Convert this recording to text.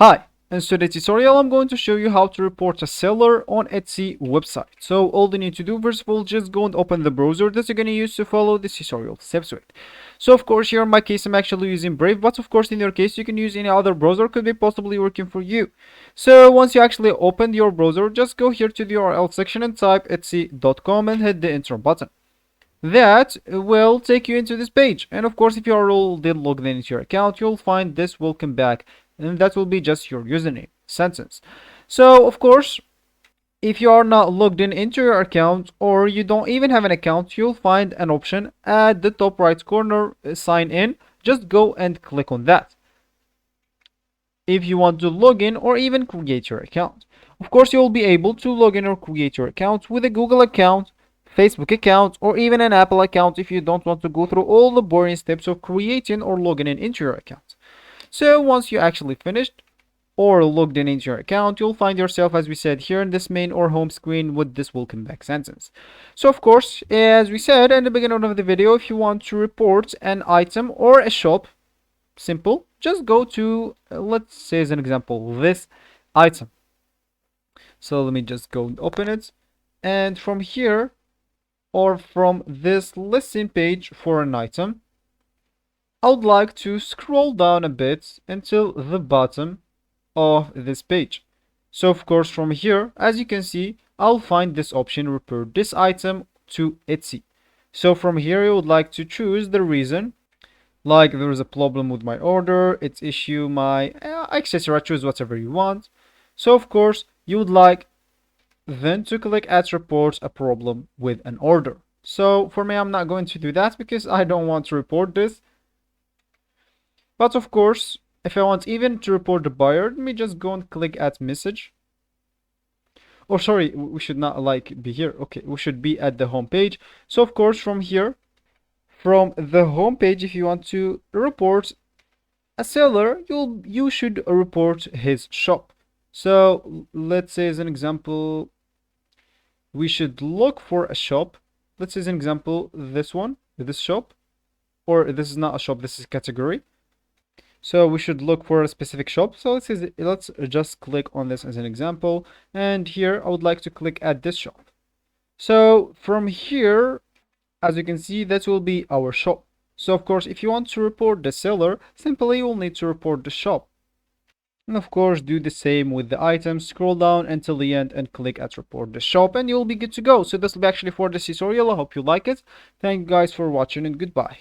Hi, in today's tutorial I'm going to show you how to report a seller on Etsy website. So all you need to do, first of all, just go and open the browser that you're going to use to follow this tutorial steps with. So of course here in my case I'm actually using Brave, but of course in your case you can use any other browser, could be possibly working for you. So once you actually open your browser, just go here to the URL section and type etsy.com and hit the enter button. That will take you into this page, and of course if you are already logged in into your account, you'll find this welcome back, and that will be just your username sentence. So of course if you are not logged in into your account, or you don't even have an account, you'll find an option at the top right corner, sign in. Just go and click on that if you want to log in or even create your account. Of course you'll be able to log in or create your account with a Google account, Facebook account, or even an Apple account if you don't want to go through all the boring steps of creating or logging in into your account. So once you actually finished or logged in into your account, you'll find yourself, as we said, here in this main or home screen with this welcome back sentence. So of course, as we said in the beginning of the video, if you want to report an item or a shop, simple, just go to, let's say as an example, this item. So let me just go and open it, and from here, or from this listing page for an item, I would like to scroll down a bit until the bottom of this page. So of course from here, as you can see, I'll find this option, report this item to Etsy. So from here you would like to choose the reason, like there is a problem with my order, its issue, my etc. Choose whatever you want. So of course you would like then to click at report a problem with an order. So for me, I'm not going to do that because I don't want to report this. But of course, if I want even to report the buyer, let me just go and click at message. Oh, sorry, we should not like be here. Okay, we should be at the home page. So of course, from here, from the home page, if you want to report a seller, you should report his shop. So let's say as an example, we should look for a shop. Let's say as an example, this one, this shop, or this is not a shop, this is category. So we should look for a specific shop. So let's just click on this as an example. And here I would like to click at this shop. So from here, as you can see, that will be our shop. So of course, if you want to report the seller, simply you will need to report the shop. And of course, do the same with the items. Scroll down until the end and click at report the shop, and you'll be good to go. So this will be actually for this tutorial. I hope you like it. Thank you guys for watching, and goodbye.